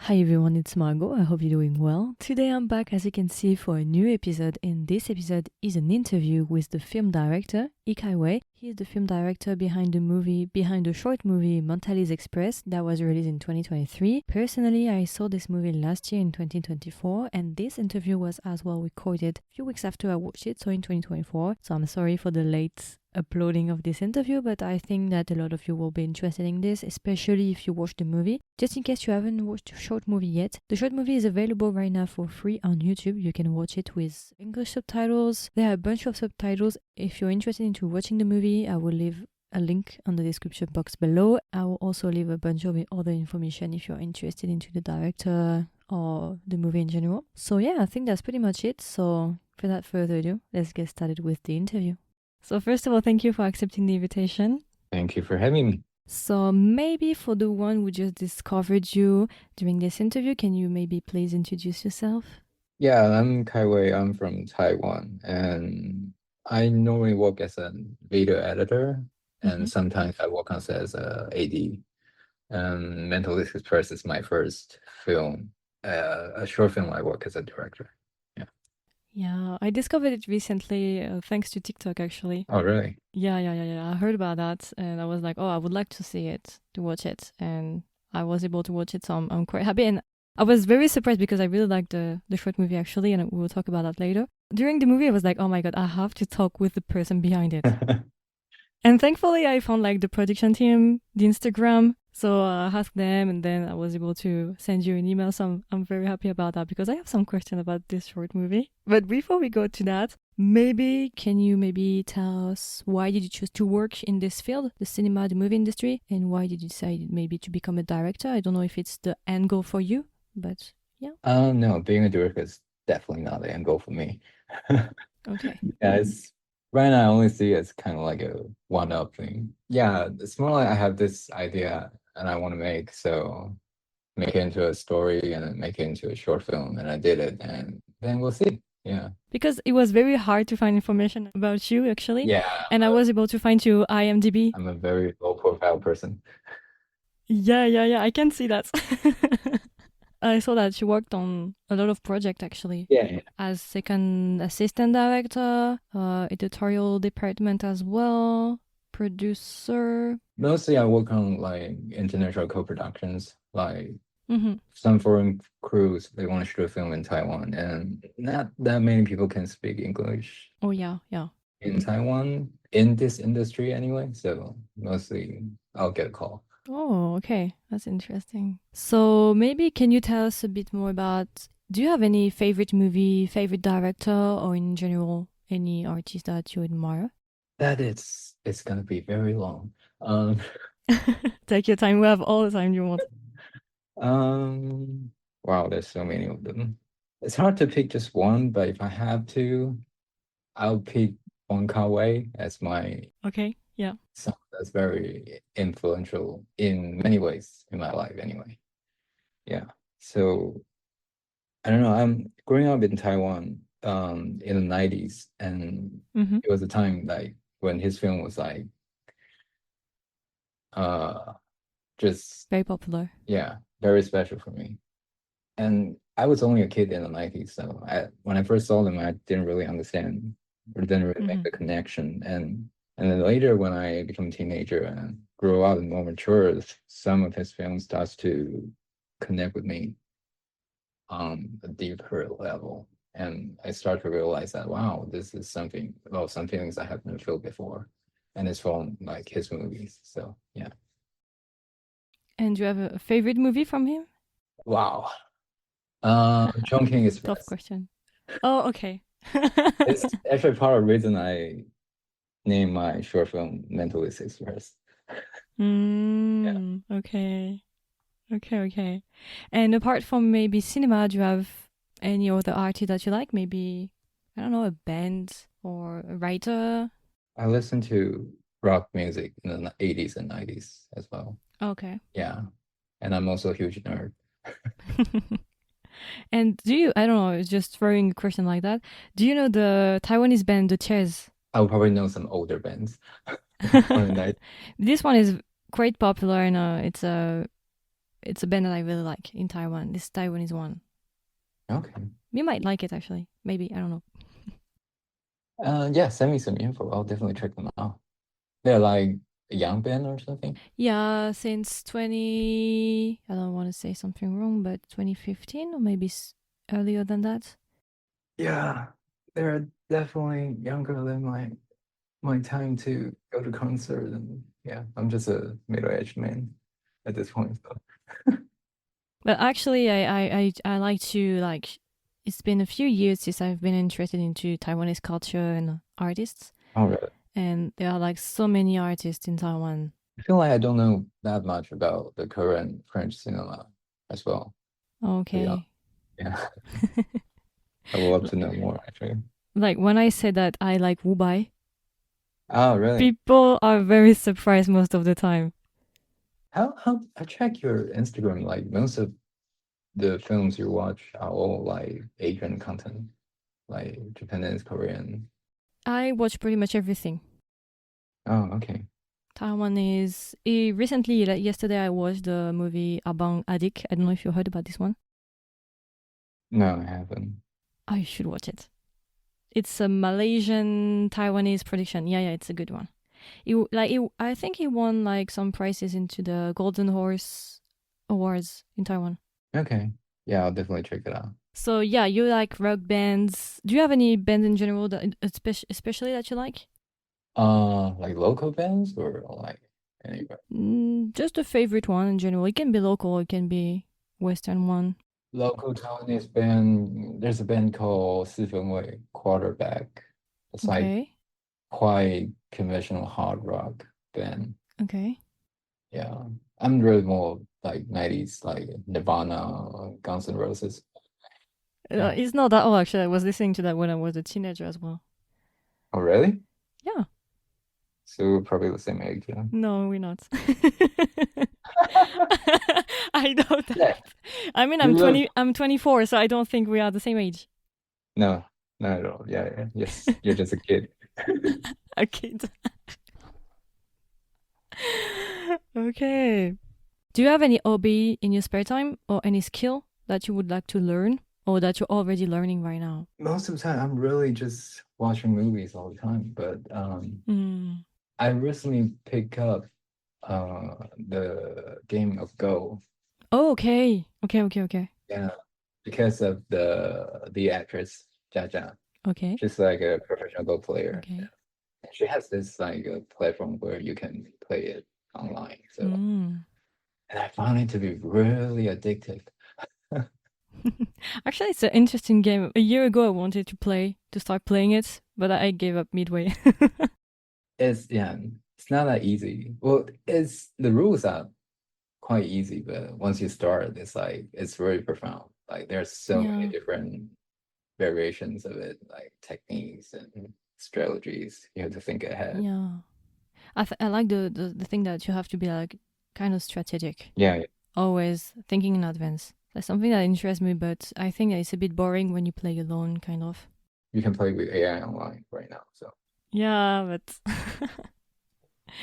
Hi everyone, it's Margo. I hope you're doing well. Today I'm back, as you can see, for a new episode, and this episode is an interview with the film director, Lee Kai Wei. He is the film director behind the short movie Mentalese Express that was released in 2023. Personally, I saw this movie last year in 2024, and this interview was as well recorded a few weeks after I watched it, so in 2024. So I'm sorry for the late uploading of this interview, but I think that a lot of you will be interested in this, especially if you watch the movie. Just in case you haven't watched the short movie yet, the short movie is available right now for free on YouTube. You can watch it with English subtitles. There are a bunch of subtitles. If you're interested into watching the movie, I will leave a link on the description box below. I will also leave a bunch of other information if you're interested into the director or the movie in general. So yeah, I think that's pretty much it. So without further ado, let's get started with the interview. So first of all, thank you for accepting the invitation. Thank you for having me. So maybe for the one who just discovered you during this interview, can you maybe please introduce yourself? Yeah, I'm Kai Wei. I'm from Taiwan, and I normally work as a video editor, and sometimes I work on set as a AD. Mentalese Express is my first film, a short film I work as a director. Yeah. Yeah, I discovered it recently thanks to TikTok actually. Oh, really? Yeah. I heard about that and I was like, oh, I would like to see it, to watch it. And I was able to watch it, so I'm quite happy. And I was very surprised because I really liked the short movie actually, and we'll talk about that later. During the movie, I was like, oh my God, I have to talk with the person behind it. And thankfully, I found like the production team, the Instagram. So I asked them, and then I was able to send you an email. So I'm very happy about that because I have some questions about this short movie. But before we go to that, can you maybe tell us why did you choose to work in this field, the cinema, the movie industry, and why did you decide maybe to become a director? I don't know if it's the end goal for you, but yeah. No, being a director is definitely not the end goal for me. Okay. Yeah, it's right now I only see it as kind of like a one-up thing. Yeah, it's more like I have this idea and I want to make it into a story and then make it into a short film, and I did it, and then we'll see. Yeah. Because it was very hard to find information about you actually, Yeah, and I was able to find you IMDb. I'm a very low profile person. Yeah. I can see that. I saw that you worked on a lot of projects actually, Yeah. as second assistant director, editorial department as well, producer. Mostly I work on like international co-productions, like Mm-hmm. some foreign crews, they want to shoot a film in Taiwan, and not that many people can speak English Oh yeah. in Taiwan in this industry anyway. So mostly I'll get a call. Oh, okay. That's interesting. So maybe can you tell us a bit more about, do you have any favorite movie, favorite director, or in general, any artist that you admire? It's gonna be very long. Um, Take your time. We have all the time you want. wow, there's so many of them. It's hard to pick just one, but if I have to, I'll pick Wong Kar-wai as my Okay. Yeah. son. That's very influential in many ways in my life anyway. Yeah. So I don't know, I'm growing up in Taiwan in the 90s, and Mm-hmm. it was a time like when his film was like uh just Very popular. yeah, very special for me. And I was only a kid in the 90s, so when I first saw them, I didn't really understand or didn't really make Mm-hmm. the connection. And then later, when I became a teenager and grew up and more mature, some of his films starts to connect with me on a deeper level. And I start to realize that, wow, this is something, well, some feelings I haven't felt before. And it's from like his movies. So yeah. And do you have a favorite movie from him? Wow. Chongqing Tough Express. question. Oh, okay. It's actually part of the reason I named my short film Mentalese Express. Yeah. Okay. Okay. And apart from maybe cinema, do you have any other artist that you like? Maybe, I don't know, a band or a writer? I listened to rock music in the 80s and 90s as well. Okay. Yeah. And I'm also a huge nerd. And I don't know, it's just throwing a question like that. Do you know the Taiwanese band, the Chess? I'll probably know some older bands from the night. This one is quite popular and it's a band that I really like in Taiwan. This Taiwanese one. Okay. You might like it actually. Maybe, I don't know. Yeah, send me some info. I'll definitely check them out. They're like a young band or something? Yeah, since 20, I don't want to say something wrong, but 2015 or maybe earlier than that. Yeah, they're definitely younger than my time to go to concert, and yeah, I'm just a middle-aged man at this point. So. But actually, I like to like. It's been a few years since I've been interested into Taiwanese culture and artists, Oh, really? and there are like so many artists in Taiwan. I feel like I don't know that much about the current French cinema as well. To be honest. Okay. Yeah, I would love to know more actually. Like when I say that I like Wubai, Oh, really? people are very surprised most of the time. How I check your Instagram, like most of the films you watch are all like Asian content, like Japanese, Korean. I watch pretty much everything. Oh, okay. Taiwanese. Recently, like yesterday, I watched the movie Abang Adik. I don't know if you heard about this one. No, I haven't. Oh, you should watch it. It's a Malaysian Taiwanese production. Yeah, it's a good one. I think he won like some prizes into the Golden Horse Awards in Taiwan. Okay. Yeah, I'll definitely check it out. So yeah, you like rock bands. Do you have any bands in general that especially that you like? Like local bands or like anywhere? Just a favorite one in general. It can be local. It can be Western one. Local Taiwanese band, there's a band called Wei Quarterback. It's like Okay. quite conventional hard rock band. Okay. Yeah. I'm really more like 90s, like Nirvana, Guns N' Roses. Yeah. It's not that old actually. I was listening to that when I was a teenager as well. Oh, really? Yeah. So we're probably the same age, yeah. No, we're not. I know Yeah. that. I mean, You I'm look 20. I'm 24, so I don't think we are the same age. no, not at all. Yeah, yeah. Yes, you're just a kid. A kid. Okay. Do you have any hobby in your spare time or any skill that you would like to learn or that you're already learning right now? Most of the time, I'm really just watching movies all the time. But Mm. I recently picked up the game of Go. Oh, okay. Okay. Yeah, because of the actress Jia Jia. Okay. She's like a professional Go player. Okay. She has this like a platform where you can play it online. So, Mm. and I found it to be really addictive. Actually, it's an interesting game. A year ago, I wanted to start playing it, but I gave up midway. It's yeah, it's not that easy. Well, it's the rules are quite easy, but once you start, it's like it's very profound. Like there's so many Yeah. different variations of it, like techniques and strategies. You have to think ahead. Yeah. I like the thing that you have to be like kind of strategic, Yeah, yeah. always thinking in advance. That's something that interests me, but I think that it's a bit boring when you play alone, kind of. You can play with AI online right now. So Yeah, but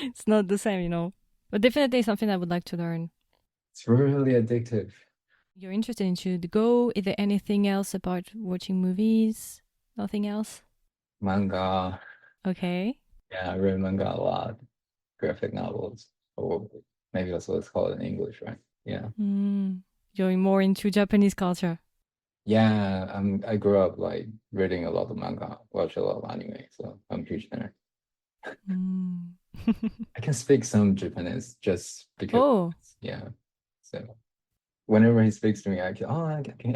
it's not the same, But definitely something I would like to learn. it's really addictive. You're interested into the Go? Is there anything else about watching movies? Nothing else? Manga. Okay. Yeah, I read manga a lot. Graphic novels, or maybe that's what it's called in English, right? Yeah. You're more into Japanese culture. Yeah, I grew up like reading a lot of manga, watch a lot of anime, so I'm a huge nerd. Mm. I can speak some Japanese just because, Oh, yeah. So whenever he speaks to me, I can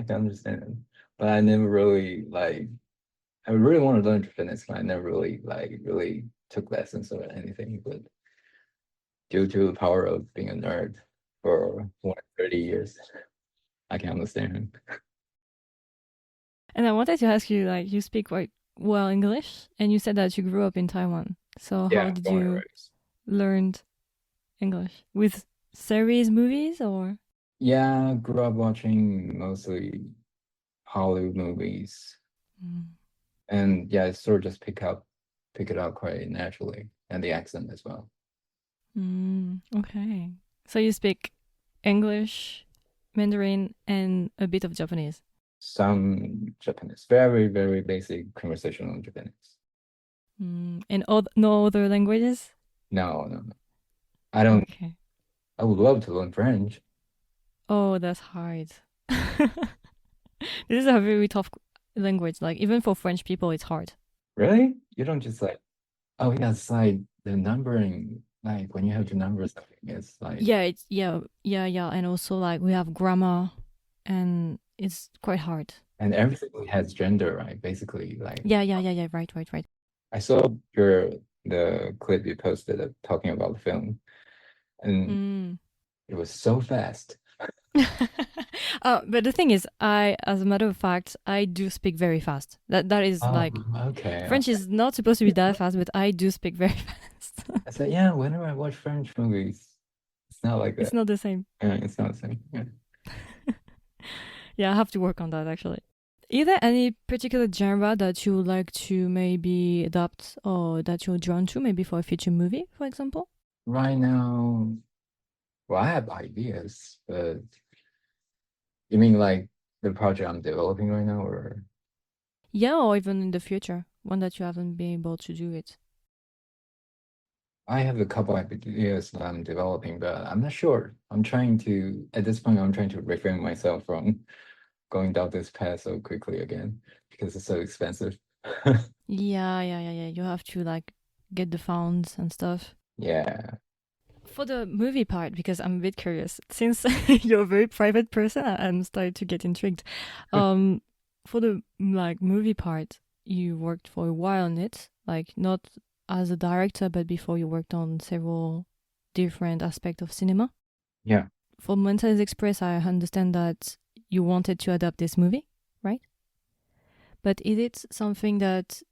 understand him. But I never really like, I really want to learn Japanese, but I never really like really took lessons or anything. But due to the power of being a nerd for more than 30 years, I can understand him. and I wanted to ask you, like, you speak quite well English, and you said that you grew up in Taiwan. So how Yeah, did born and you raised. learn English? With series movies or? Yeah, grew up watching mostly Hollywood movies. Mm. And yeah, I sort of just pick it up quite naturally. And the accent as well. Okay. So you speak English, Mandarin, and a bit of Japanese. Some Japanese, very, very basic conversational Japanese. And no other languages? No. I don't, Okay. I would love to learn French. Oh, that's hard. This is a very tough language. Like, even for French people, it's hard. Really? You don't just like, oh yeah, it's like the numbering, like when you have to number something, it's like, Yeah, yeah. And also, like, we have grammar, and it's quite hard. and everything has gender, right? Basically, like, Yeah. Right. I saw the clip you posted of talking about the film, and Mm. it was so fast. But the thing is, as a matter of fact, I do speak very fast. That is Oh, like okay. French is not supposed to be that fast, but I do speak very fast. I said, yeah, whenever I watch French movies, it's not like It's that. not the same. It's not the same. Yeah. Yeah, I have to work on that actually. Is there any particular genre that you would like to maybe adapt or that you're drawn to, maybe for a future movie, for example? Right now, well, I have ideas, but you mean like the project I'm developing right now, or Yeah, or even in the future, one that you haven't been able to do it. I have a couple ideas that I'm developing, but I'm not sure. At this point, I'm trying to refrain myself from going down this path so quickly again because it's so expensive. Yeah. You have to like get the funds and stuff. Yeah. For the movie part, because I'm a bit curious, since you're a very private person, I'm starting to get intrigued. For the like movie part, you worked for a while on it, like not as a director, but before you worked on several different aspects of cinema. Yeah. For Mentalese Express, I understand that you wanted to adapt this movie, right? But is it something that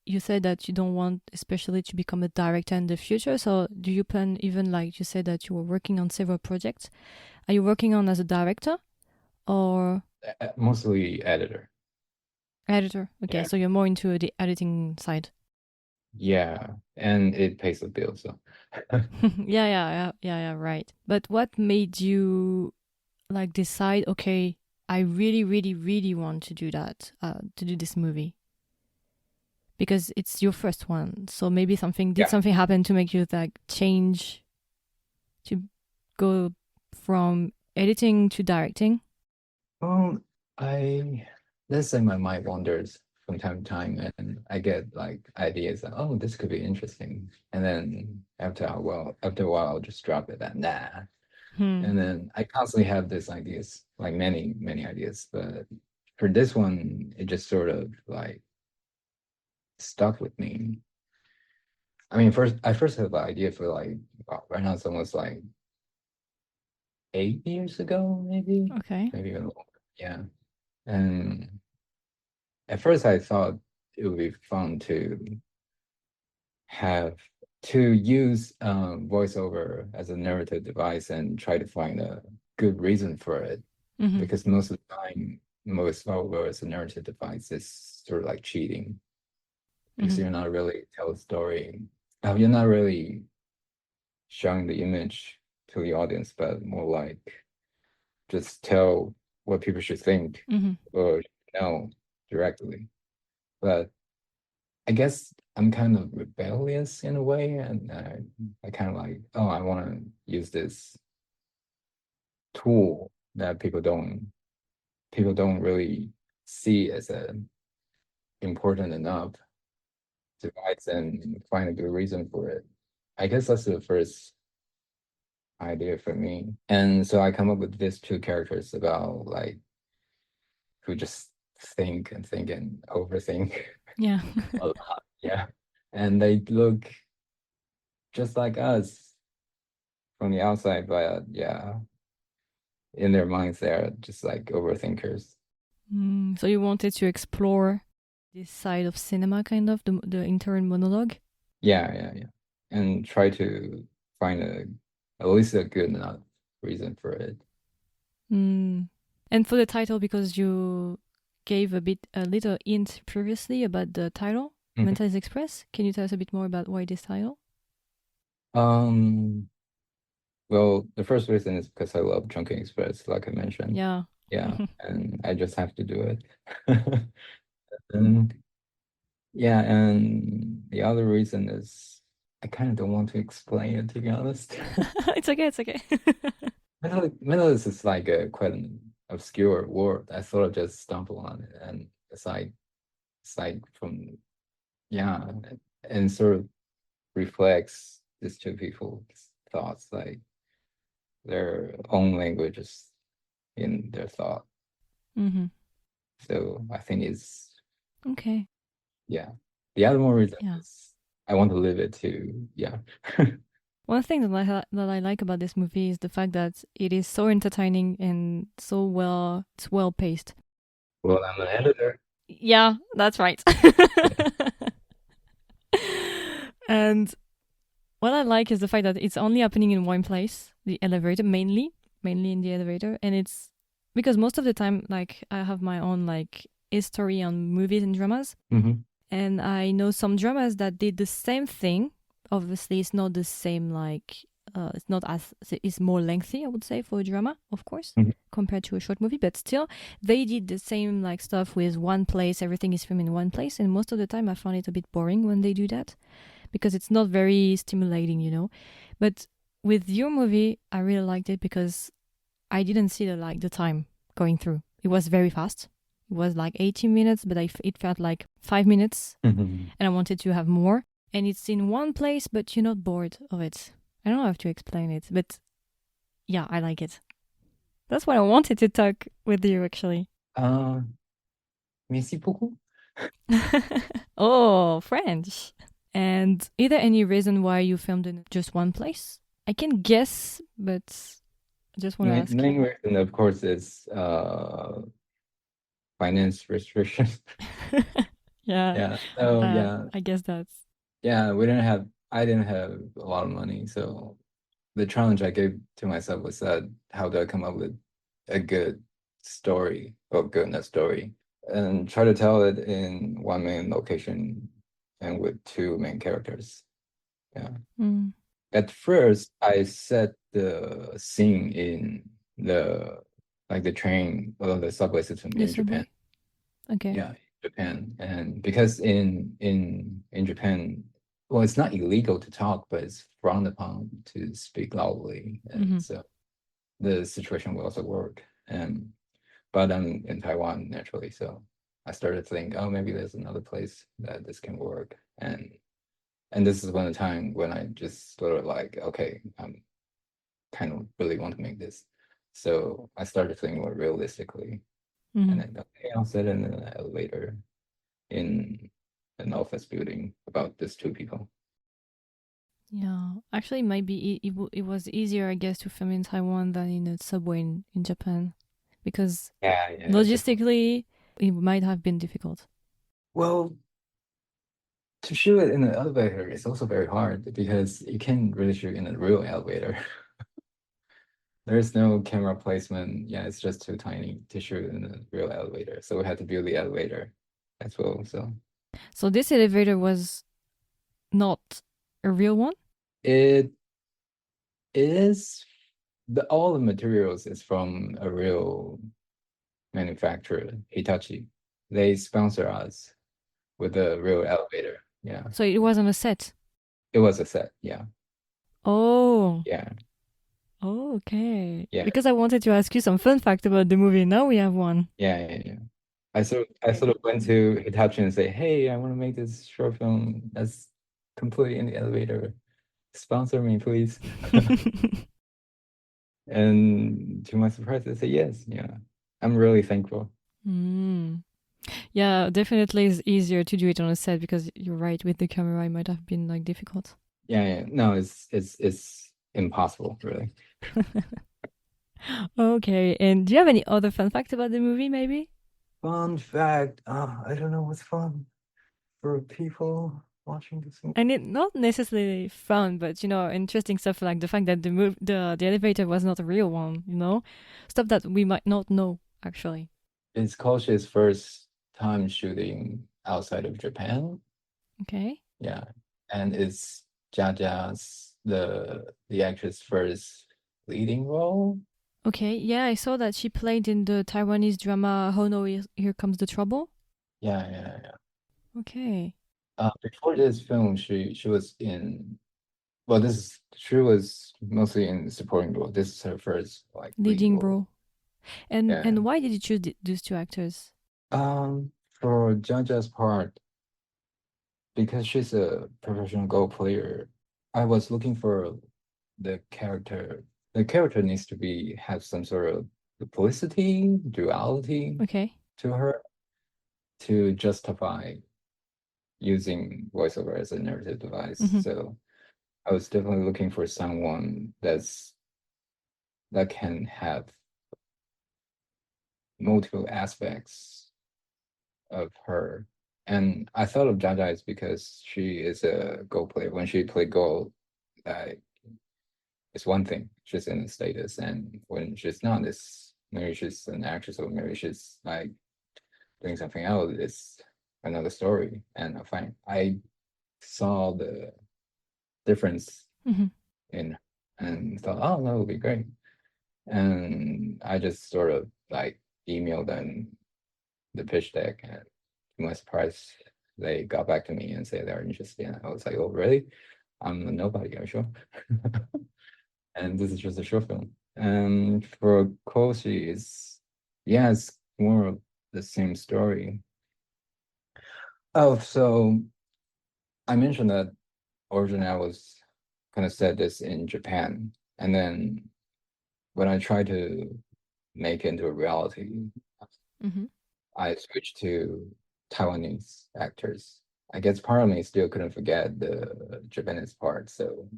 you said that you don't want especially to become a director in the future? So do you plan, even like you said that you were working on several projects, are you working on as a director or Mostly editor. editor? Okay, Yeah. so you're more into the editing side. Yeah. And it pays the bill, so Yeah, right. But what made you like decide, okay, I really want to do that, to do this movie? Because it's your first one. So maybe did yeah. something happen to make you like change to go from editing to directing? Well, I let's say my mind wanders from time to time and I get like ideas that, oh, this could be interesting. And then after a while I'll just drop it and nah. Hmm. And then I constantly have these ideas, like many ideas. But for this one, it just sort of like stuck with me. I mean, I first had the idea for like, wow, right now it's almost like 8 years ago, maybe, Okay. maybe even longer. Yeah. And at first I thought it would be fun have to use voiceover as a narrative device and try to find a good reason for it. Mm-hmm. Because most of the time, voiceover as a narrative device is sort of like cheating because Mm-hmm. you're not really tell a story. You're not really showing the image to the audience, but more like just tell what people should think Mm-hmm. or know directly. But I guess I'm kind of rebellious in a way, and I kind of like, oh, I want to use this tool that people don't really see as a important enough device and find a good reason for it. I guess that's the first idea for me. And so I come up with these two characters about like who just think and think and overthink Yeah. a lot. Yeah. And they look just like us from the outside, but yeah, in their minds they're just like overthinkers. So you wanted to explore this side of cinema, kind of the internal monologue. Yeah. And try to find at least a good enough reason for it. Mm. And for the title, because you gave a little hint previously about the title, Mhm. Mentalese Express. Can you tell us a bit more about why this title? Um, Well, the first reason is because I love Chungking Express, like I mentioned. Yeah. Yeah, and I just have to do it. And yeah, and the other reason is I kind of don't want to explain it, to be honest. It's okay, it's okay. Mentalist is like a quite an obscure word. I sort of just stumbled on it, and it's like from yeah, and sort of reflects these two people's thoughts, like their own languages in their thought. Mm-hmm. So I think it's Okay. yeah. The other one reason Yeah. is I want to live it too. Yeah. One thing that I like about this movie is the fact that it is so entertaining and it's well paced. Well, I'm an editor. Yeah, that's right. And what I like is the fact that it's only happening in one place, the elevator, mainly in the elevator, and it's because most of the time, like I have my own like history on movies and dramas, Mm-hmm. and I know some dramas that did the same thing. Obviously, it's not the same like it's not as it's more lengthy, I would say, for a drama, of course, Mm-hmm. compared to a short movie, but still they did the same like stuff with one place, everything is filmed in one place, and most of the time I found it a bit boring when they do that because it's not very stimulating, you know. But with your movie, I really liked it because I didn't see the time going through. It was very fast. It was like 18 minutes, but it felt like 5 minutes, Mm-hmm. and I wanted to have more. And it's in one place, but you're not bored of it. I don't know how to explain it, but yeah, I like it. That's why I wanted to talk with you, actually. Uh, Merci beaucoup. Oh, French. And is there any reason why you filmed in just one place? I can guess, but I just want to ask Main you. reason, of course, is finance restrictions. Yeah, Yeah. So yeah, I guess that's. yeah, I didn't have a lot of money, so the challenge I gave to myself was that how do I come up with a good story or good enough story and try to tell it in one main location and with two main characters. Yeah. Mm, At first, I set the scene in the like the train or the subway system the in Japan. subway? Okay. Yeah, Japan. And because in Japan, well, it's not illegal to talk, but it's frowned upon to speak loudly. And Mm-hmm. so the situation will also work. And but I'm in Taiwan naturally, so I started to think, oh, maybe there's another place that this can work. And this is one of the time when I just sort of like, okay, I'm kind of really want to make this. So I started thinking more realistically. Mm-hmm. And then, okay, I'll set it in an elevator in an office building about these two people. Yeah. Actually, maybe it was easier, I guess, to film in Taiwan than in a subway in Japan because Yeah, yeah. logistically, it might have been difficult. Well, to shoot it in an elevator is also very hard because you can't really shoot in a real elevator. There's no camera placement. Yeah, it's just too tiny to shoot in a real elevator. So we had to build the elevator as well. So So this elevator was not a real one? it is all the materials is from a real manufacturer, Hitachi. They sponsor us with a real elevator. Yeah. So it wasn't a set. It was a set. Yeah. Oh. Yeah. Oh, okay. Yeah. Because I wanted to ask you some fun fact about the movie. Now we have one. Yeah. Yeah. Yeah. I sort of went to Hitachi and say, hey, I want to make this short film that's completely in the elevator. Sponsor me, please. And to my surprise, they say yes. Yeah. I'm really thankful. Mm. Yeah, definitely it's easier to do it on a set because you're right, with the camera it might have been like difficult. Yeah, yeah. No, it's impossible, really. Okay, and do you have any other fun fact about the movie maybe? Fun fact, I don't know what's fun for people watching this movie. And it not necessarily fun, but interesting stuff like the fact that the elevator was not a real one, stuff that we might not know actually. It's Kosh's first time shooting outside of Japan. Okay. Yeah. And it's Jaja's the actress first leading role. Okay, yeah, I saw that she played in the Taiwanese drama Oh No, Here Comes the Trouble. Yeah. Okay. Before this film, she was in. Well, she was mostly in supporting role. This is her first like lead Leading role. role. And Yeah. and why did you choose those two actors? For Jaja's part, because she's a professional Go player, I was looking for the character. The character needs to have some sort of duplicity, duality Okay. to her to justify using voiceover as a narrative device. Mm-hmm. So I was definitely looking for someone that can have multiple aspects of her. And I thought of Jaja is because she is a Go player. When she played Go, uh, it's one thing. She's in the status, and when she's not, it's maybe she's an actress or maybe she's like doing something else. It's another story. And I saw the difference Mm-hmm. in and thought, oh, that would be great. And I just sort of like emailed them the pitch deck, and to my surprise, they got back to me and said they're interested. And I was like, oh, really? I'm a nobody, are you sure? And this is just a short film. And for Koshi, it's more of the same story. Oh, so I mentioned that originally I was kind of set this in Japan, and then when I tried to make it into a reality, Mm-hmm. I switched to Taiwanese actors. I guess part of me still couldn't forget the Japanese part. So,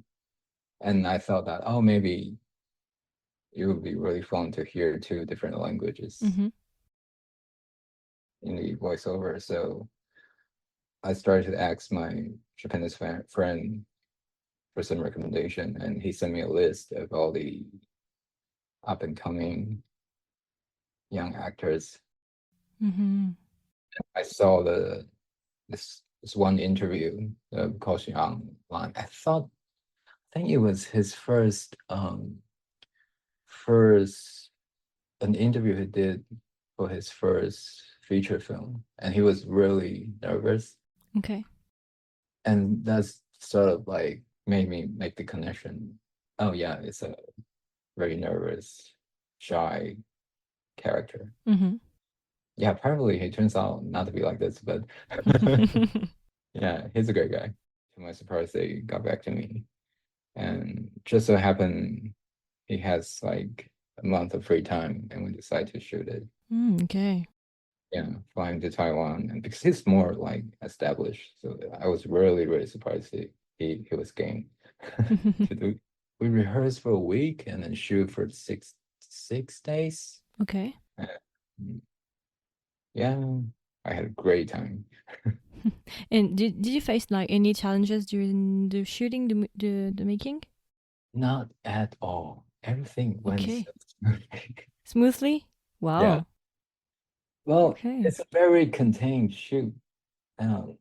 and I thought that, oh, maybe it would be really fun to hear two different languages Mm-hmm. in the voiceover. So I started to ask my Japanese friend for some recommendation, and he sent me a list of all the up and coming young actors. Mm-hmm. I saw this one interview of Ko Xiang line. I think it was his first an interview he did for his first feature film, and he was really nervous, Okay. and that's sort of like made me make the connection. Oh yeah, it's a very nervous, shy character. Mm-hmm. Yeah, apparently he turns out not to be like this, but yeah, he's a great guy. To my surprise, they got back to me, and just so happened he has like a month of free time, and we decided to shoot it. Okay. Yeah, flying to Taiwan, and because he's more like established, so I was really surprised he was game to do. We rehearsed for a week and then shoot for six days. Okay. Uh, yeah, I had a great time. And did you face like any challenges during the shooting, the making? Not at all. Everything went Okay. so smoothly. Smoothly? Yeah. Wow. Well, Okay. it's a very contained shoot. Um,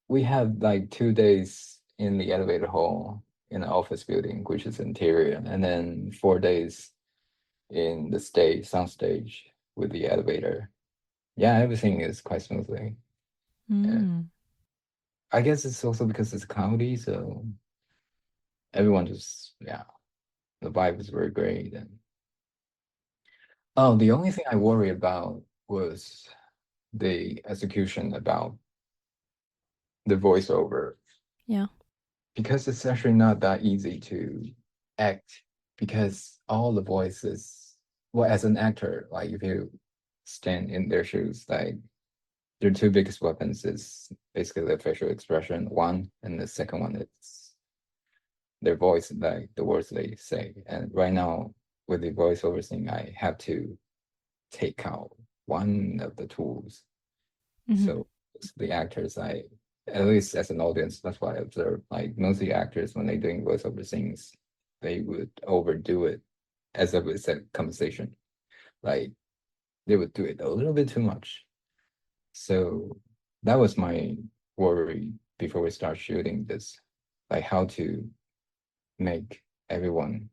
we had like 2 days in the elevator hall in the office building, which is interior, and then 4 days in the soundstage with the elevator. Yeah, everything is quite smoothly. And Mm. I guess it's also because it's comedy, so everyone the vibe is very great. And oh, the only thing I worry about was the execution about the voiceover, Yeah. because it's actually not that easy to act, because all the voices, well, as an actor, like if you stand in their shoes, like their two biggest weapons is basically their facial expression, one, and the second one is their voice, like the words they say. And right now with the voiceover thing, I have to take out one of the tools. Mm-hmm. So the actors, at least as an audience, that's what I observed. Like most of the actors, when they're doing voiceover things, they would overdo it as if it's a conversation. Like they would do it a little bit too much. So that was my worry before we start shooting this, like how to make everyone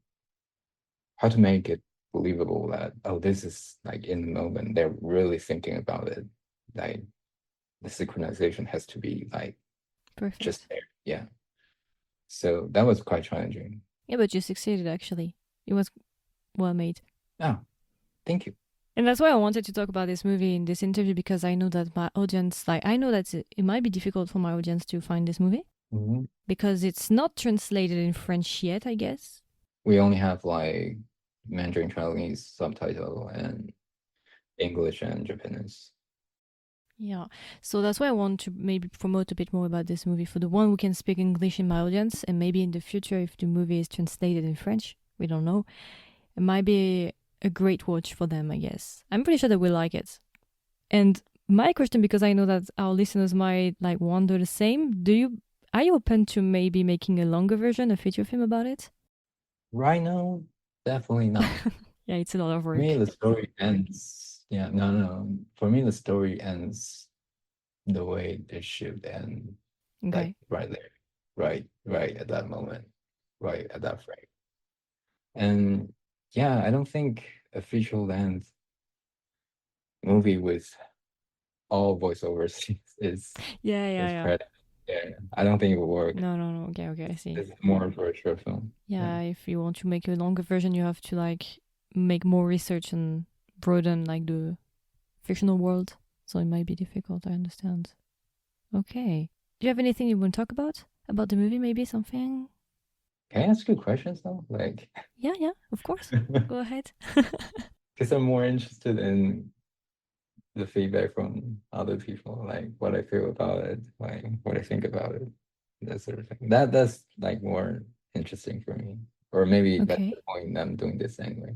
how to make it believable that, oh, this is like in the moment, they're really thinking about it. Like the synchronization has to be like just Perfect. there. Yeah. So that was quite challenging. Yeah, but you succeeded actually. It was well made. Oh, thank you. And that's why I wanted to talk about this movie in this interview, because I know that my audience, like, I know that it might be difficult for my audience to find this movie Mhm. because it's not translated in French yet, I guess. We only have like Mandarin Chinese subtitle and English and Japanese. Yeah. So that's why I want to maybe promote a bit more about this movie for the one who can speak English in my audience. And maybe in the future, if the movie is translated in French, we don't know, it might be a great watch for them, I guess. I'm pretty sure they will like it. And my question, because I know that our listeners might like wonder the same, are you open to maybe making a longer version, a feature film about it? Right now, definitely not. Yeah, it's a lot of For work. me, the story ends. Yeah, no, no. For me, the story ends the way it should end, like Okay. right there, right at that moment, right at that frame. And yeah, I don't think a feature length movie with all voiceovers Yeah, yeah, is yeah. credit. Yeah, I don't think it will work. No, no, no. Okay, okay, I see. It's more for a short film. Yeah. Yeah, if you want to make a longer version, you have to like make more research and broaden like the fictional world. So it might be difficult, I understand. Okay. Do you have anything you want to talk about? About the movie, maybe something? Can I ask you questions though? Like, Yeah, yeah, of course. Go ahead. because I'm more interested in the feedback from other people, like what I feel about it, like what I think about it, that sort of thing. That's like more interesting for me. Or maybe that's Okay. the point I'm doing this anyway.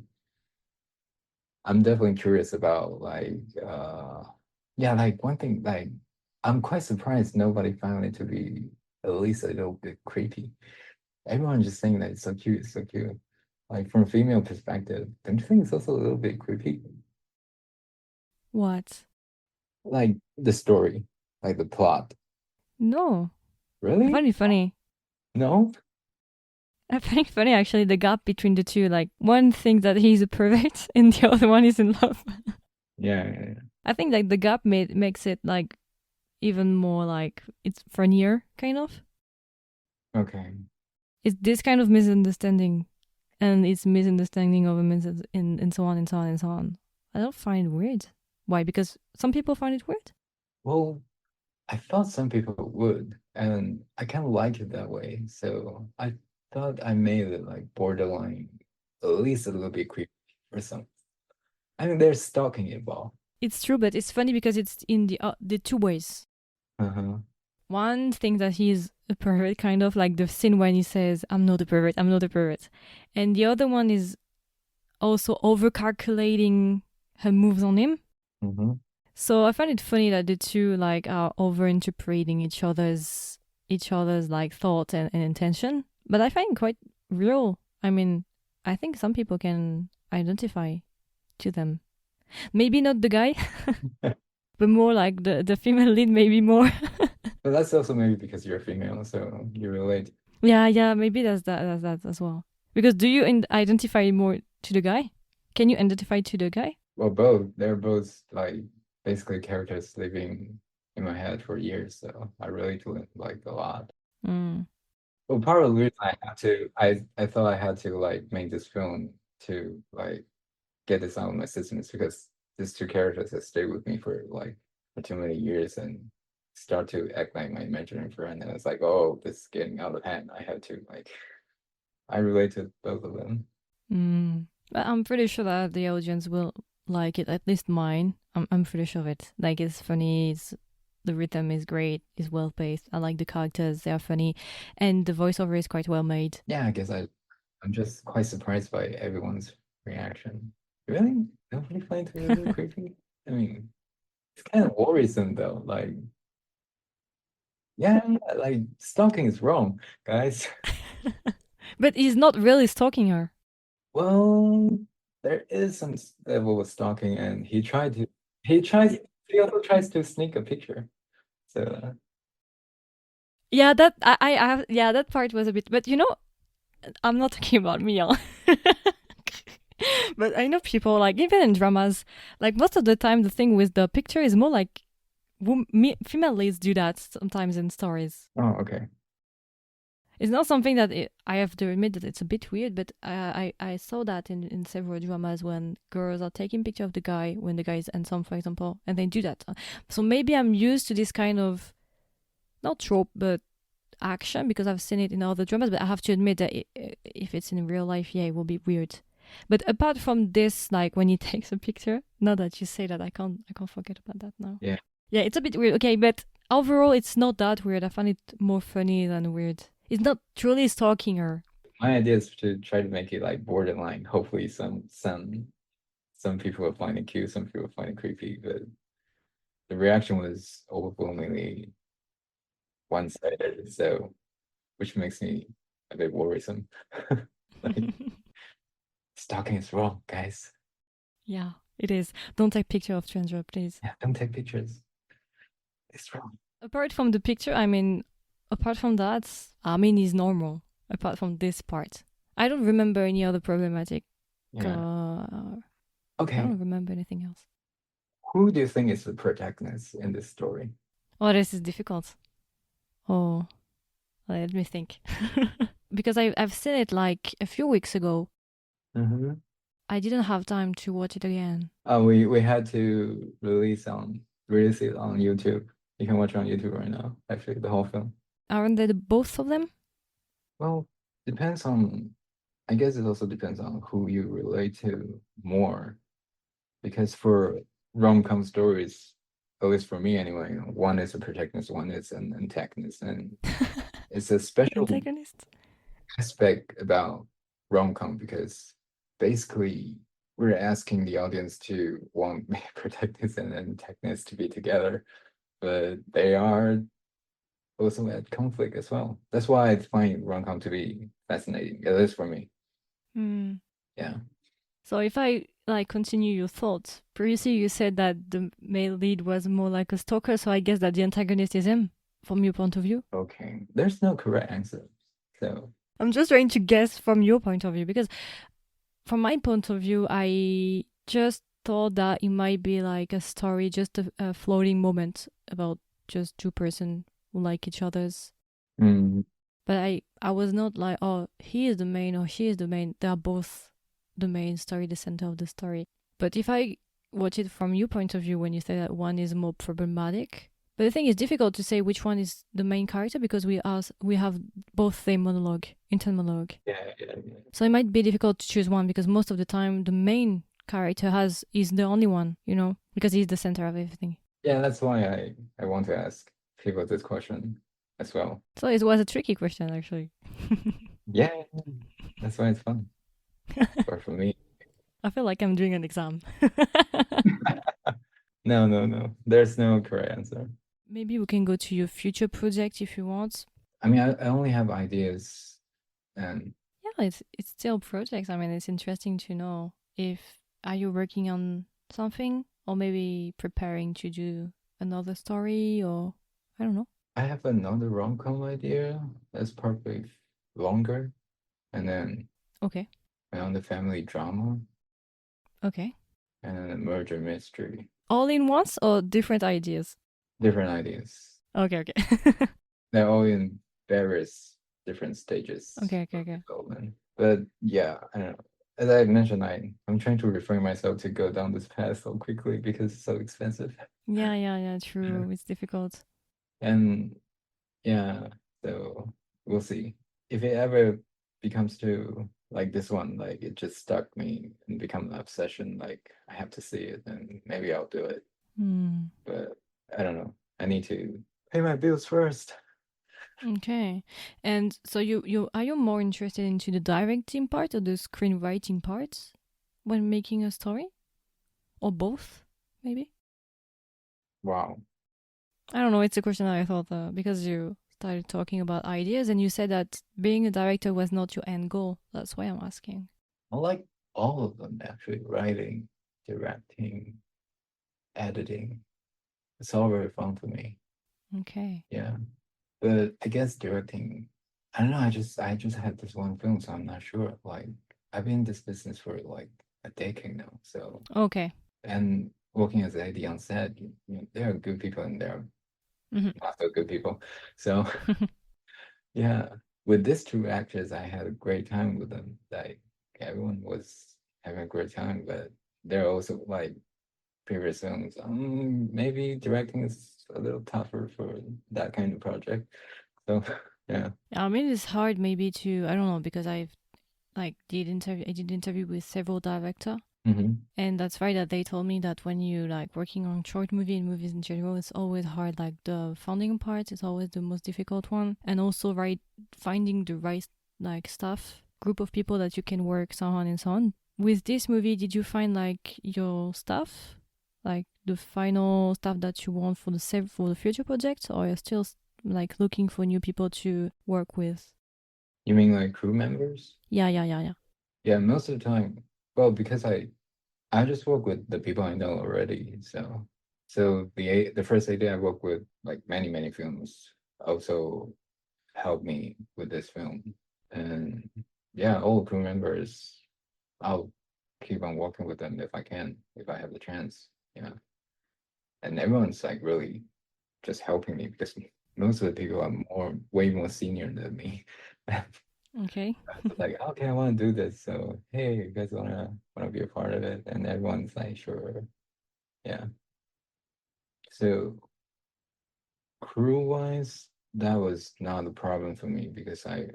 I'm definitely curious about yeah, like one thing, like I'm quite surprised nobody found it to be at least a little bit creepy. Everyone's just saying that it's so cute, it's so cute. Like from a female perspective, don't you think it's also a little bit creepy? What? Like the story, like the plot. No. I Really? find it funny. No? I find it funny actually the gap between the two. Like one thinks that he's a pervert and the other one is in love. Yeah, yeah, yeah. I think like the gap makes it like even more like it's funnier kind of. Okay. It's this kind of misunderstanding and it's misunderstanding of a and so on and so on and so on. I don't find it weird. Why? Because some people find it weird. Well, I thought some people would, and I kind of like it that way. So I thought I made it like borderline, at least a little bit creepy or something. I mean, there's stalking involved. It's true, but it's funny because it's in the two ways. Uh-huh. One thinks that he's a pervert, kind of like the scene when he says, "I'm not a pervert, I'm not a pervert," and the other one is also over calculating her moves on him. Mm-hmm. So I find it funny that the two like are over interpreting each other's like thought and intention. But I find it quite real. I mean, I think some people can identify to them. Maybe not the guy, but more like the female lead, maybe more. But that's also maybe because you're female, so you relate. Yeah, yeah, maybe that's that as well. Because do you identify more to the guy? Can you identify to the guy? Well, both. They're both like basically characters living in my head for years, so I relate to it like a lot. Mm. Well, part of the reason I thought I had to like make this film to like get this out of my system is because these two characters have stayed with me for too many years and start to act like my imaginary friend, and it's like, oh, this is getting out of hand. I have to like I relate to both of them. Mm. But I'm pretty sure that the audience will like it. At least mine. I'm pretty sure of it. Like it's funny. The rhythm is great. It's well paced. I like the characters. They are funny, and the voiceover is quite well made. Yeah, I guess I'm just quite surprised by everyone's reaction. Really? Nobody finds it really creepy? I mean, it's kind of worrisome though. Like, yeah, like stalking is wrong, guys. But he's not really stalking her. Well, there is some level of stalking, and he also tries to sneak a picture. So Yeah, that I have. Yeah, that part was a bit. But I'm not talking about me. Huh? But I know people, like, even in dramas, like, most of the time, the thing with the picture is more like female leads do that sometimes in stories. Oh, okay. It's not something that I have to admit that it's a bit weird, but I saw that in several dramas when girls are taking picture of the guy when the guy is handsome, for example, and they do that. So maybe I'm used to this kind of, not trope, but action because I've seen it in other dramas, but I have to admit that if it's in real life, yeah, it will be weird. But apart from this, like when he takes a picture, now that you say that, I can't forget about that now. Yeah. Yeah, it's a bit weird. Okay, but overall, it's not that weird. I find it more funny than weird. It's not truly stalking her. My idea is to try to make it like borderline. Hopefully some people will find it cute, some people will find it creepy, but the reaction was overwhelmingly one-sided, so which makes me a bit worrisome. Like, stalking is wrong, guys. Yeah, it is. Don't take picture of stranger, please. Yeah, don't take pictures. It's wrong. Apart from the picture, I mean, apart from that, I mean, it's normal. Apart from this part, I don't remember any other problematic. Yeah. I Okay. don't remember anything else. Who do you think is the protagonist in this story? Oh, this is difficult. Oh, let me think. Because I've seen it like a few weeks ago. Mm-hmm. I didn't have time to watch it again. We had to release it on YouTube. You can watch it on YouTube right now, actually, the whole film. Aren't they both of them? Well, depends on, I guess it also depends on who you relate to more. Because for rom-com stories, at least for me anyway, one is a protagonist, one is an antagonist. And it's a special Antagonist? aspect about rom-com because basically we're asking the audience to want the protagonist and antagonist to be together, but they are also at conflict as well. That's why I find rom-com to be fascinating, at least for me. Hmm. Yeah. So if I like continue your thoughts, previously you said that the male lead was more like a stalker, so I guess that the antagonist is him, from your point of view. Okay. There's no correct answer. So I'm just trying to guess from your point of view because from my point of view, I just thought that it might be like a story, just a floating moment about just two person who like each other's. But I was not like, oh, he is the main or she is the main. They are both the main story, the center of the story. But if I watch it from your point of view, when you say that one is more problematic, but the thing is difficult to say which one is the main character because we have both the monologue, internal monologue. yeah. So it might be difficult to choose one because most of the time the main character is the only one, because he's the center of everything. Yeah, that's why I want to ask people this question as well. So it was a tricky question actually. Yeah, that's why it's fun. Or for me. I feel like I'm doing an exam. No. There's no correct answer. Maybe we can go to your future project if you want. I mean, I only have ideas and Yeah, it's still projects. I mean, it's interesting to know if are you working on something or maybe preparing to do another story or I don't know. I have another rom-com idea that's probably longer. And then Okay. on the family drama Okay. and then a murder mystery. All in once or different ideas? Different ideas. Okay. They're all in various different stages Okay. of development. But yeah, I don't know. As I mentioned, I'm trying to refrain myself to go down this path so quickly because it's so expensive. Yeah, true. It's difficult. And yeah, so we'll see. If it ever becomes to like this one, like it just stuck me and become an obsession, like I have to see it, then maybe I'll do it. But I don't know. I need to pay my bills first. Okay. And so you are you more interested into the directing part or the screenwriting part when making a story? Or both, maybe? Wow. I don't know, it's a question that I thought because you started talking about ideas and you said that being a director was not your end goal. That's why I'm asking. I like all of them actually, writing, directing, editing. It's all very fun for me. Okay. Yeah. But I guess directing, I don't know, I just had this one film, so I'm not sure. Like I've been in this business for like a decade now. So, Okay. and working as an AD on set, there are good people and there are Hmm. not so good people. So, yeah, with these two actors, I had a great time with them. Like everyone was having a great time, but they're also like previous films. Maybe directing is a little tougher for that kind of project. So, yeah. I mean, it's hard maybe to, I don't know, because I did interview with several directors. Hmm. And that's right that they told me that when you like working on short movie and movies in general, it's always hard. Like the funding part is always the most difficult one, and also right finding the right like staff group of people that you can work so on and so on. With this movie, did you find like your staff, like the final staff that you want for the future projects, or you're still like looking for new people to work with? You mean like crew members? Yeah, yeah, yeah, yeah. Yeah, most of the time. Well, because I just work with the people I know already. So the first AD I worked with like many films also helped me with this film. And yeah, all crew members, I'll keep on working with them if I can, if I have the chance. Yeah. And everyone's like really just helping me because most of the people are way more senior than me. Okay. Like, okay, I want to do this. So, hey, you guys wanna be a part of it? And everyone's like, sure. Yeah. So crew wise, that was not a problem for me because I've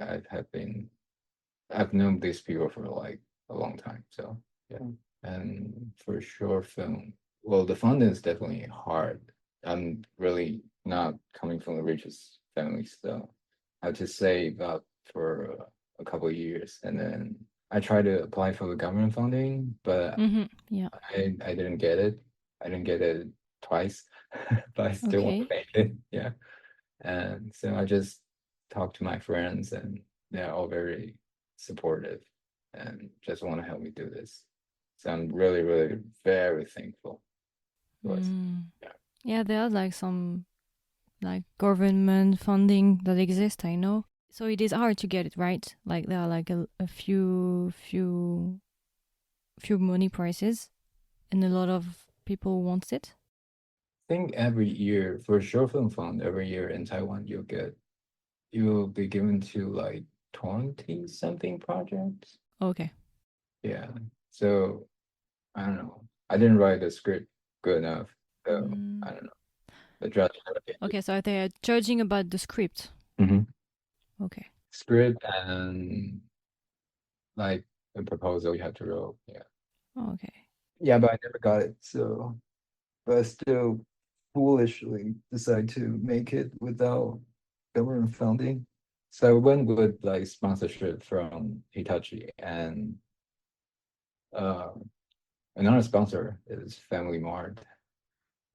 known these people for like a long time. So yeah. And for short film, well, the funding is definitely hard. I'm really not coming from the richest family, so I had to save up for a couple of years, and then I tried to apply for the government funding, but Mm-hmm. Yeah. I didn't get it. I didn't get it twice, but I still want to Okay. make it. Yeah, and so I just talked to my friends, and they're all very supportive and just want to help me do this. So I'm really very thankful for it. Mm. Yeah. Yeah, there are like some like government funding that exists, I know. So it is hard to get it, right? Like there are like a few money prices and a lot of people wants it. I think every year for short film fund, every year in Taiwan, you'll be given to like 20 something projects. Okay. Yeah. So I don't know. I didn't write the script good enough. So Mm. I don't know. The judge. Okay, so they are judging about the script. Mm-hmm. Okay. Script and like a proposal you have to write. Yeah. Okay. Yeah, but I never got it. So, but I still foolishly decided to make it without government funding. So I went with like sponsorship from Hitachi and uh, another sponsor is Family Mart,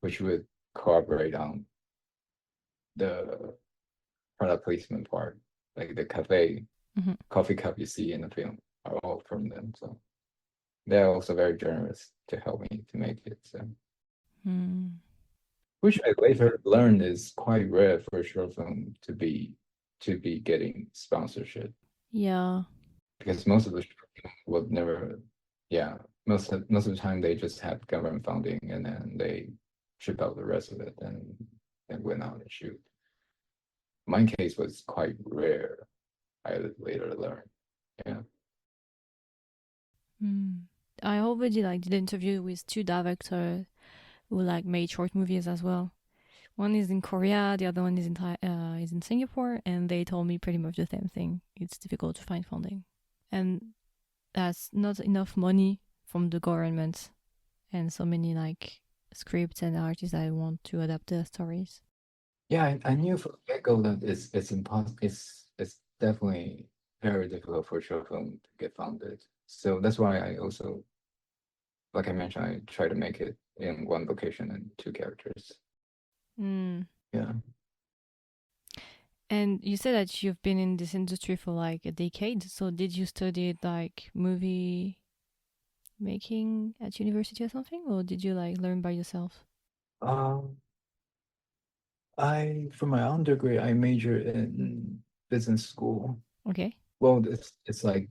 which would cooperate on the product placement part, like the Mm-hmm. coffee cup you see in the film are all from them. So they're also very generous to help me to make it. So Mm. which I later learned is quite rare for a short film to be getting sponsorship Yeah. because most of the short film would never, yeah, most of the time they just have government funding and then they ship out the rest of it and went out and shoot. My case was quite rare. I later learned. Yeah. Mm. I already like did interview with two directors who like made short movies as well. One is in Korea, the other one is in Singapore, and they told me pretty much the same thing. It's difficult to find funding, and that's not enough money from the government, and so many like scripts and artists that want to adapt their stories. Yeah, I knew from the get-go that it's impossible. It's definitely very difficult for a short film to get funded. So that's why I also, like I mentioned, I try to make it in one location and two characters. Mm. Yeah. And you said that you've been in this industry for like a decade. So did you study like movie making at university or something, or did you like learn by yourself? Um, for my undergrad, I majored in business school. Okay. Well, it's like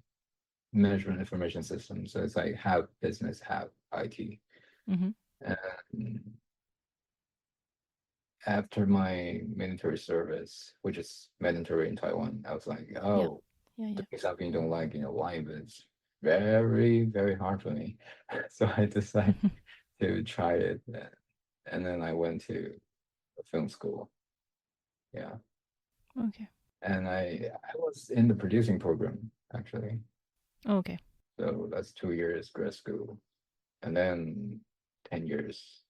management information system. So it's like half business, half IT. Mm-hmm. And after my military service, which is mandatory in Taiwan, I was like, Yeah. oh, Yeah. doing something you don't like, life is very, very hard for me. So I decided to try it. And then I went to a film school. Yeah. Okay. And I was in the producing program, actually. Okay. So that's 2 years grad school. And then 10 years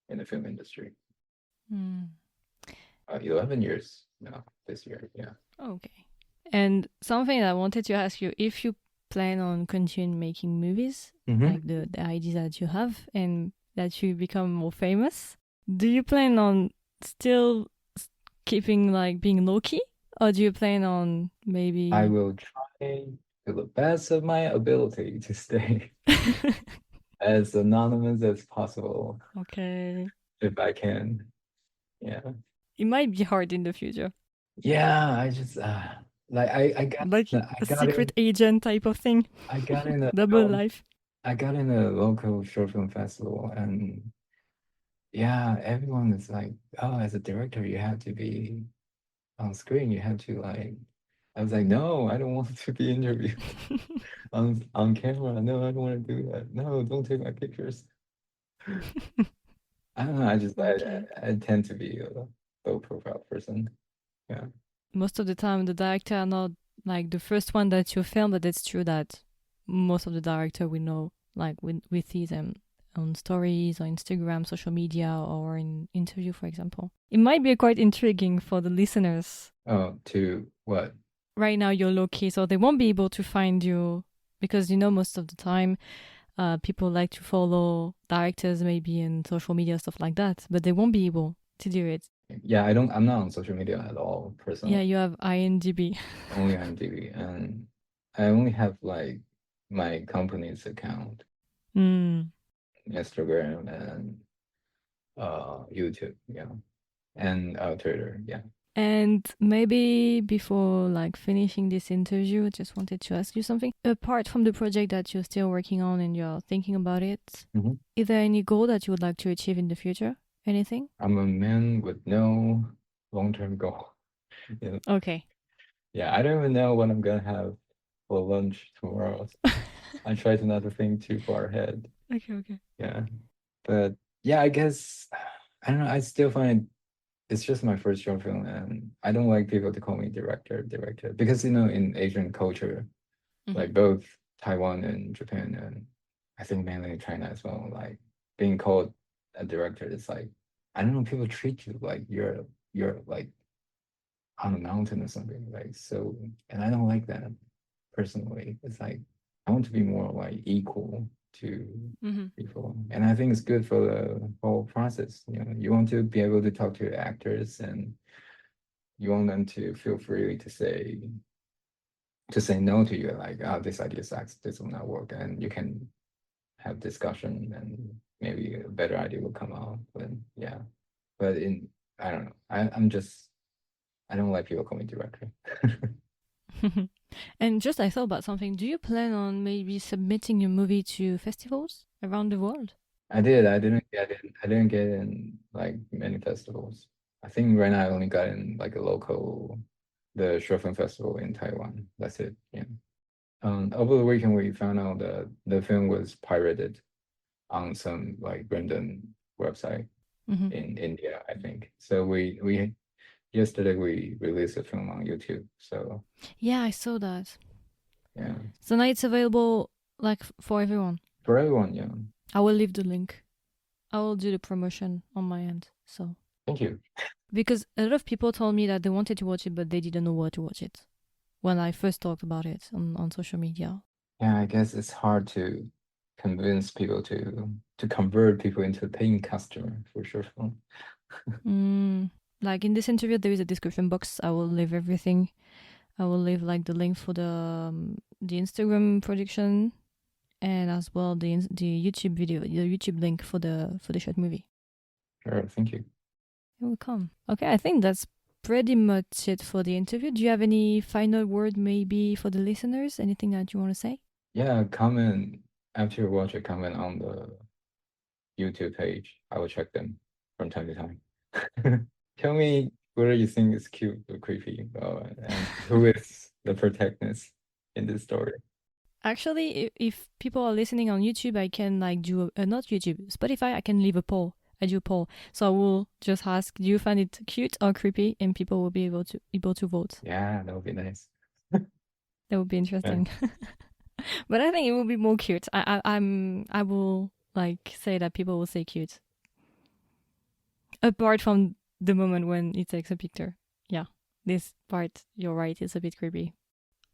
in the film industry. Mm. 11 years now this year. Yeah. Okay. And something I wanted to ask you, if you plan on continuing making movies, like the ideas that you have and that you become more famous, do you plan on still keeping like being low key? Or do you plan on maybe I will try to the best of my ability to stay as anonymous as possible Okay. if I can. Yeah. It might be hard in the future. Yeah, I just like Like I a got secret in agent type of thing. I got in a Double life. I got in a local short film festival, and yeah, everyone is like, oh, as a director you have to be on screen, you have to like, I was like, no, I don't want to be interviewed on camera. No, I don't want to do that. No, don't take my pictures. I don't know. Okay. I tend to be a low profile person. Yeah. Most of the time, the director are not like the first one that you film, but it's true that most of the director we know, like we see them on stories or Instagram, social media, or in interview, for example. It might be quite intriguing for the listeners. Oh, to what? Right now, you're low key, so they won't be able to find you because most of the time, people like to follow directors maybe in social media stuff like that, but they won't be able to do it. Yeah, I'm not on social media at all Yeah, personally. you have IMDb. Only IMDb, and I only have like my company's account, Mm. Instagram and YouTube, yeah, and Twitter, yeah. And maybe before like finishing this interview, I just wanted to ask you something. Apart from the project that you're still working on and you're thinking about it, is there any goal that you would like to achieve in the future? Anything? I'm a man with no long-term goal. Okay. Yeah, I don't even know what I'm gonna have for lunch tomorrow. I try to not to think too far ahead. Okay. Yeah, but yeah, I guess I don't know. I still find it's just my first short film, and I don't like people to call me director, because in Asian culture, like both Taiwan and Japan, and I think mainly China as well, like being called a director is like, I don't know, people treat you like you're like on a mountain or something, like, so, and I don't like that personally. It's like I want to be more like equal to people, and I think it's good for the whole process. You want to be able to talk to actors, and you want them to feel free to say no to you, like, oh, this idea sucks, this will not work, and you can have discussion, and maybe a better idea will come out. But yeah, but I don't know. I don't like people call me director. And just I thought about something. Do you plan on maybe submitting your movie to festivals around the world? I did. I didn't get in like many festivals. I think right now I only got in like the short film festival in Taiwan. That's it. Yeah. Over the weekend we found out that the film was pirated on some like random website in India, I think. So we yesterday we released a film on YouTube. So Yeah, I saw that. yeah, So now it's available like for everyone. for everyone. Yeah. I will leave the link. I will do the promotion on my end. So Thank you. because a lot of people told me that they wanted to watch it, but they didn't know where to watch it when I first talked about it on social media. Yeah, I guess it's hard to convince people to convert people into a paying customer for short film. Like in this interview, there is a description box. I will leave everything. I will leave like the link for the Instagram production, and as well the YouTube video, the YouTube link for the short movie. Sure, thank you. You're welcome. Okay, I think that's pretty much it for the interview. Do you have any final word maybe for the listeners? Anything that you want to say? Yeah, comment after you watch it, comment on the YouTube page. I will check them from time to time. Tell me whether you think it's cute or creepy, and who is the protagonist in this story. Actually, if people are listening on YouTube, I can like do not YouTube, Spotify. I can leave a poll. I do a poll, so I will just ask, do you find it cute or creepy, and people will be able to vote. Yeah, that would be nice. That would be interesting. But I think it will be more cute. I will like say that people will say cute. Apart from the moment when it takes a picture. Yeah. This part, you're right, it's a bit creepy.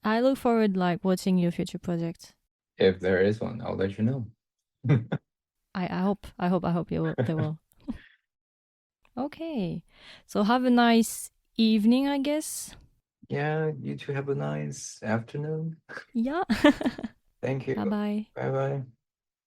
I look forward like watching your future project. If there is one, I'll let you know. I hope they will. Okay. So have a nice evening, I guess. Yeah, you two have a nice afternoon. Yeah. Thank you. Bye bye. Bye bye.